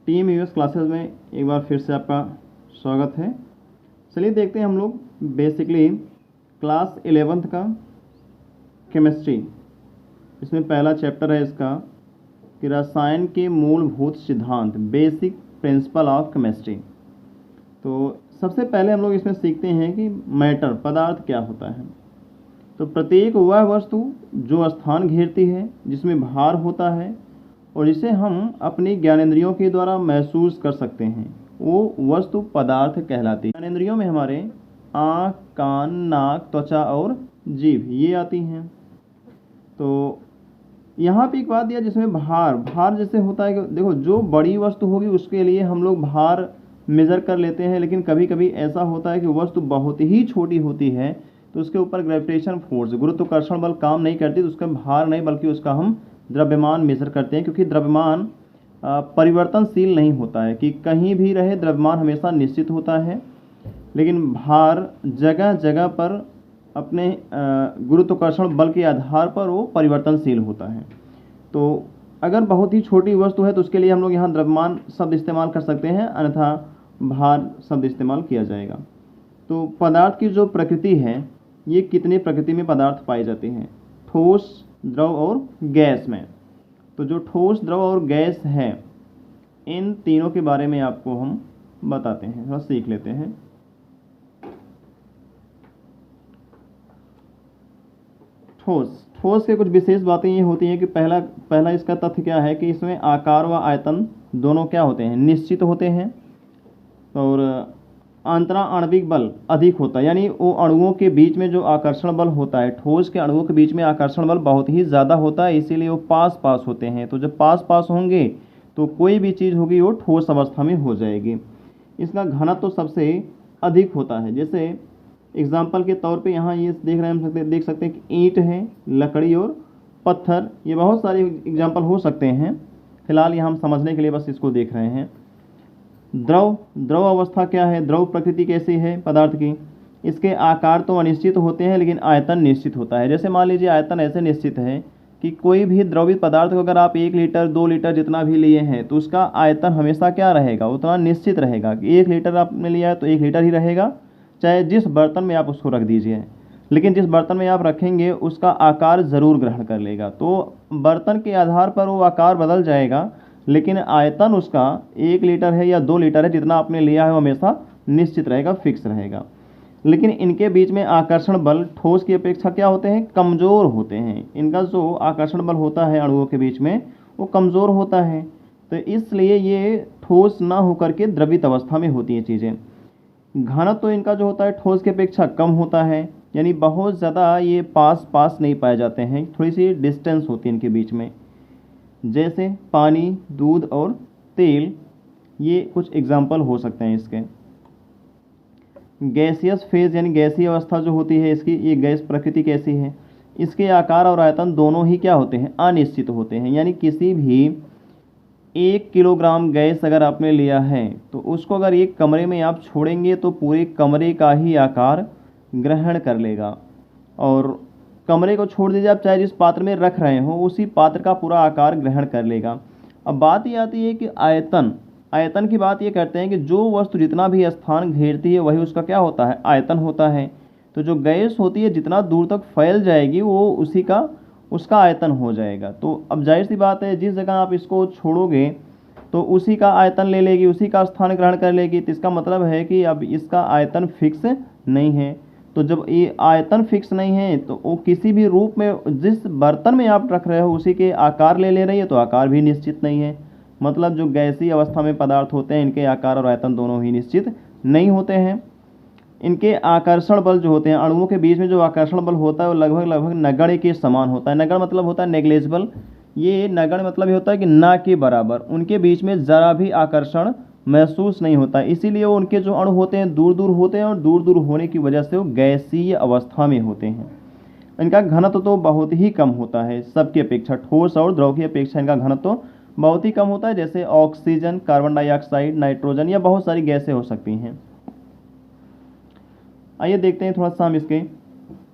Team US classes में एक बार फिर से आपका स्वागत है। चलिए देखते हैं हम लोग बेसिकली क्लास 11th का केमिस्ट्री। इसमें पहला चैप्टर है इसका कि रसायन के मूलभूत सिद्धांत, बेसिक प्रिंसिपल ऑफ केमिस्ट्री। तो सबसे पहले हम लोग इसमें सीखते हैं कि मैटर, पदार्थ क्या होता है। तो प्रत्येक वह वस्तु जो स्थान घेरती है, जिसमें भार होता है और जिसे हम अपनी ज्ञानेंद्रियों के द्वारा महसूस कर सकते हैं, वो वस्तु पदार्थ कहलाती है। ज्ञानेंद्रियों में हमारे आँख, कान, नाक, त्वचा और जीभ ये आती हैं। तो यहाँ पे एक बात दिया जिसमें भार जैसे होता है कि देखो, जो बड़ी वस्तु होगी उसके लिए हम लोग भार मेज़र कर लेते हैं, लेकिन कभी कभी ऐसा होता है कि वस्तु बहुत ही छोटी होती है तो उसके ऊपर ग्रेविटेशन फोर्स, गुरुत्वाकर्षण बल काम नहीं करती, तो उसका भार नहीं बल्कि उसका हम द्रव्यमान मेजर करते हैं। क्योंकि द्रव्यमान परिवर्तनशील नहीं होता है कि कहीं भी रहे, द्रव्यमान हमेशा निश्चित होता है, लेकिन भार जगह जगह पर अपने गुरुत्वाकर्षण बल के आधार पर वो परिवर्तनशील होता है। तो अगर बहुत ही छोटी वस्तु है तो उसके लिए हम लोग यहाँ द्रव्यमान शब्द इस्तेमाल कर सकते हैं, अन्यथा भार शब्द इस्तेमाल किया जाएगा। तो पदार्थ की जो प्रकृति है, ये कितनी प्रकृति में पदार्थ पाई जाती हैं? ठोस, द्रव और गैस में। तो जो ठोस, द्रव और गैस है, इन तीनों के बारे में आपको हम बताते हैं, थोड़ा सीख लेते हैं। ठोस के कुछ विशेष बातें ये होती हैं कि पहला इसका तथ्य क्या है कि इसमें आकार व आयतन दोनों क्या होते हैं? निश्चित होते हैं। और अंतरा आणविक बल अधिक होता है, यानी वो अणुओं के बीच में जो आकर्षण बल होता है, ठोस के अणुओं के बीच में आकर्षण बल बहुत ही ज़्यादा होता है, इसीलिए वो पास पास होते हैं। तो जब पास पास होंगे तो कोई भी चीज़ होगी वो ठोस अवस्था में हो जाएगी। इसका घनत्व तो सबसे अधिक होता है। जैसे एग्जाम्पल के तौर पे यहाँ ये देख सकते हैं कि ईंट है, लकड़ी और पत्थर, ये बहुत सारे एग्जाम्पल हो सकते हैं। फिलहाल यहाँ हम समझने के लिए बस इसको देख रहे हैं। द्रव अवस्था क्या है? द्रव प्रकृति कैसी है पदार्थ की? इसके आकार तो अनिश्चित होते हैं लेकिन आयतन निश्चित होता है। जैसे मान लीजिए आयतन ऐसे निश्चित है कि कोई भी द्रवित पदार्थ को अगर आप 1 लीटर 2 लीटर जितना भी लिए हैं तो उसका आयतन हमेशा क्या रहेगा? उतना निश्चित रहेगा कि 1 लीटर आपने लिया है तो 1 लीटर ही रहेगा, चाहे जिस बर्तन में आप उसको रख दीजिए। लेकिन जिस बर्तन में आप रखेंगे उसका आकार ज़रूर ग्रहण कर लेगा। तो बर्तन के आधार पर वो आकार बदल जाएगा, लेकिन आयतन उसका 1 लीटर है या 2 लीटर है, जितना आपने लिया है वो हमेशा निश्चित रहेगा, फिक्स रहेगा। लेकिन इनके बीच में आकर्षण बल ठोस की अपेक्षा क्या होते हैं? कमज़ोर होते हैं। इनका जो आकर्षण बल होता है अणुओं के बीच में वो कमज़ोर होता है, तो इसलिए ये ठोस ना होकर के द्रवित अवस्था में होती हैं चीज़ें। घनत्व तो इनका जो होता है ठोस की अपेक्षा कम होता है, यानी बहुत ज़्यादा ये पास नहीं पाए जाते हैं, थोड़ी सी डिस्टेंस होती है इनके बीच में। जैसे पानी, दूध और तेल, ये कुछ एग्जाम्पल हो सकते हैं इसके। गैसियस फेज यानी गैसीय अवस्था जो होती है इसकी, ये गैस प्रकृति कैसी है? इसके आकार और आयतन दोनों ही क्या होते हैं? अनिश्चित होते हैं। यानी किसी भी 1 किलोग्राम गैस अगर आपने लिया है तो उसको अगर एक कमरे में आप छोड़ेंगे तो पूरे कमरे का ही आकार ग्रहण कर लेगा। और कमरे को छोड़ दीजिए आप, चाहे जिस पात्र में रख रहे हो उसी पात्र का पूरा आकार ग्रहण कर लेगा। अब बात ये आती है कि आयतन की बात ये करते हैं कि जो वस्तु जितना भी स्थान घेरती है वही उसका क्या होता है? आयतन होता है। तो जो गैस होती है जितना दूर तक फैल जाएगी वो उसका आयतन हो जाएगा। तो अब जाहिर सी बात है, जिस जगह आप इसको छोड़ोगे तो उसी का आयतन ले लेगी, उसी का स्थान ग्रहण कर लेगी। तो इसका मतलब है कि अब इसका आयतन फिक्स नहीं है। तो जब ये आयतन फिक्स नहीं है तो वो किसी भी रूप में, जिस बर्तन में आप रख रहे हो उसी के आकार ले रही है, तो आकार भी निश्चित नहीं है। मतलब जो गैसीय अवस्था में पदार्थ होते हैं इनके आकार और आयतन दोनों ही निश्चित नहीं होते हैं। इनके आकर्षण बल जो होते हैं, अणुओं के बीच में जो आकर्षण बल होता है वो लगभग नगण्य के समान होता है। नगण्य मतलब होता है नेग्लिजिबल। ये नगण्य मतलब ये होता है कि ना के बराबर, उनके बीच में ज़रा भी आकर्षण महसूस नहीं होता। इसीलिए वो उनके जो अणु होते हैं दूर दूर होते हैं, और दूर दूर होने की वजह से वो गैसीय अवस्था में होते हैं। इनका घनत्व तो बहुत ही कम होता है सबकी अपेक्षा, ठोस और द्रव की अपेक्षा इनका घनत्व बहुत ही कम होता है। जैसे ऑक्सीजन, कार्बन डाइऑक्साइड, नाइट्रोजन, या बहुत सारी गैसें हो सकती हैं। आइए देखते हैं थोड़ा सा हम इसके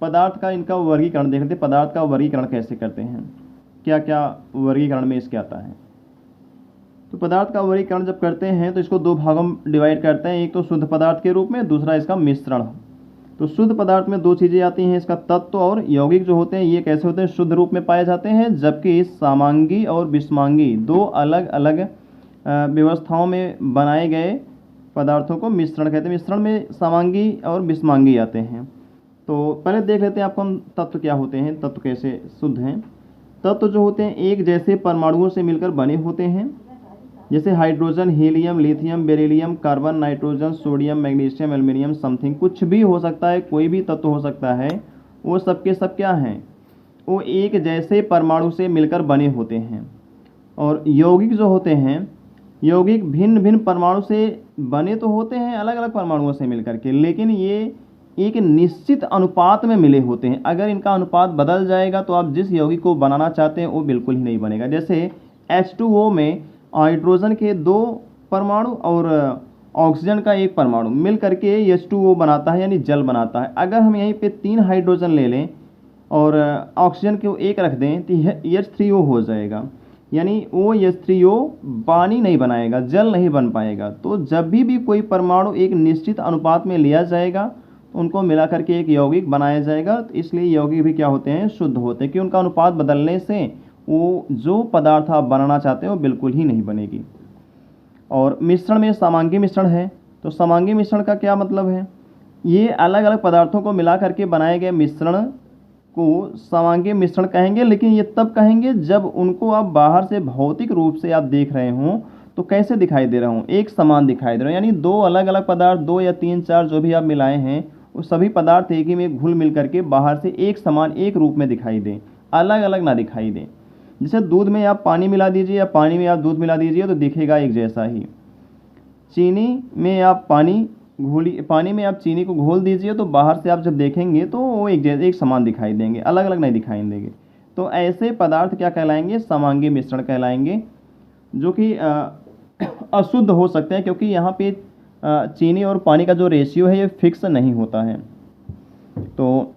पदार्थ का इनका वर्गीकरण देखते हैं। पदार्थ का वर्गीकरण कैसे करते हैं, क्या क्या वर्गीकरण में इसके आता है। तो पदार्थ का वर्गीकरण जब करते हैं तो इसको दो भागों में डिवाइड करते हैं, एक तो शुद्ध पदार्थ के रूप में, दूसरा इसका मिश्रण। तो शुद्ध पदार्थ में दो चीज़ें आती हैं, इसका तत्व और यौगिक जो होते हैं ये कैसे होते हैं, शुद्ध रूप में पाए जाते हैं, जबकि समांगी और विषमांगी दो अलग अलग व्यवस्थाओं में बनाए गए पदार्थों को मिश्रण कहते हैं। मिश्रण में समांगी और विषमांगी आते हैं। तो पहले देख लेते हैं आपको हम तत्व क्या होते हैं, तत्व कैसे शुद्ध हैं। तत्व जो होते हैं एक जैसे परमाणुओं से मिलकर बने होते हैं, जैसे hydrogen, helium, lithium, beryllium, carbon, nitrogen, sodium, magnesium, aluminium, something, कुछ भी हो सकता है, कोई भी तत्व हो सकता है। वो सब के सब क्या हैं, वो एक जैसे परमाणु से मिलकर बने होते हैं। और यौगिक जो होते हैं, यौगिक भिन्न भिन्न परमाणु से बने तो होते हैं, अलग अलग परमाणुओं से मिलकर के, लेकिन ये एक निश्चित अनुपात में मिले होते हैं। अगर इनका अनुपात बदल जाएगा तो आप जिस यौगिक को बनाना चाहते हैं वो बिल्कुल ही नहीं बनेगा। जैसे H2O में हाइड्रोजन के दो परमाणु और ऑक्सीजन का एक परमाणु मिल करके H2O बनाता है, यानी जल बनाता है। अगर हम यहीं पे 3 हाइड्रोजन ले लें और ऑक्सीजन को एक रख दें तो H3O हो जाएगा, यानी वो H3O पानी नहीं बनाएगा, जल नहीं बन पाएगा। तो जब भी कोई परमाणु एक निश्चित अनुपात में लिया जाएगा तो उनको मिला करके एक यौगिक बनाया जाएगा। तो इसलिए यौगिक भी क्या होते हैं, शुद्ध होते हैं, कि उनका अनुपात बदलने से वो जो पदार्थ आप बनाना चाहते हो बिल्कुल ही नहीं बनेगी। और मिश्रण में समांगी मिश्रण है। तो समांगी मिश्रण का क्या मतलब है, ये अलग अलग पदार्थों को मिला करके बनाए गए मिश्रण को समांगी मिश्रण कहेंगे। लेकिन ये तब कहेंगे जब उनको आप बाहर से भौतिक रूप से आप देख रहे हों तो कैसे दिखाई दे रहा हूँ, एक समान दिखाई दे रहा हूँ, यानी दो अलग अलग पदार्थ, 2 या 3 4 जो भी आप मिलाए हैं वो सभी पदार्थ एक ही में घुल मिल करके बाहर से एक समान एक रूप में दिखाई दें, अलग अलग ना दिखाई दें। जैसे दूध में आप पानी मिला दीजिए या पानी में आप दूध मिला दीजिए तो दिखेगा एक जैसा ही। चीनी में आप पानी में आप चीनी को घोल दीजिए तो बाहर से आप जब देखेंगे तो वो एक समान दिखाई देंगे, अलग अलग नहीं दिखाई देंगे। तो ऐसे पदार्थ क्या कहलाएंगे, समांगी मिश्रण कहलाएंगे, जो कि अशुद्ध हो सकते हैं, क्योंकि यहाँ पे चीनी और पानी का जो रेशियो है ये फिक्स नहीं होता है। तो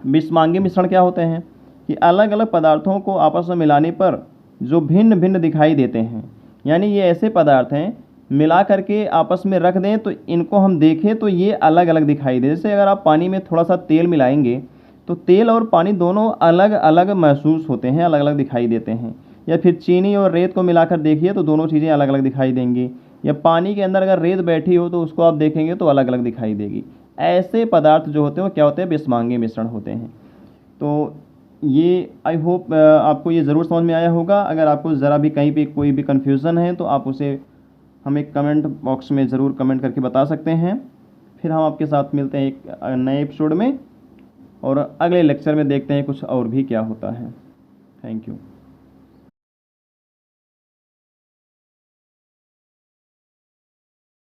विषमांगी मिश्रण क्या होते हैं कि अलग अलग पदार्थों को आपस में मिलाने पर जो भिन्न भिन्न दिखाई देते हैं, यानी ये ऐसे पदार्थ हैं मिला करके आपस में रख दें तो इनको हम देखें तो ये अलग अलग दिखाई दे। जैसे अगर आप पानी में थोड़ा सा तेल मिलाएंगे तो तेल और पानी दोनों अलग अलग महसूस होते हैं, अलग अलग दिखाई देते हैं। या फिर चीनी और रेत को मिलाकर देखिए तो दोनों चीज़ें अलग अलग दिखाई देंगी। या पानी के अंदर अगर रेत बैठी हो तो उसको आप देखेंगे तो अलग अलग दिखाई देगी। ऐसे पदार्थ जो होते हैं वो क्या होते हैं, विषमांगी मिश्रण होते हैं। तो ये आई होप आपको ये ज़रूर समझ में आया होगा। अगर आपको ज़रा भी कहीं पे कोई भी कन्फ्यूज़न है तो आप उसे हमें कमेंट बॉक्स में ज़रूर कमेंट करके बता सकते हैं। फिर हम आपके साथ मिलते हैं एक नए एपिसोड में, और अगले लेक्चर में देखते हैं कुछ और भी क्या होता है। Thank you.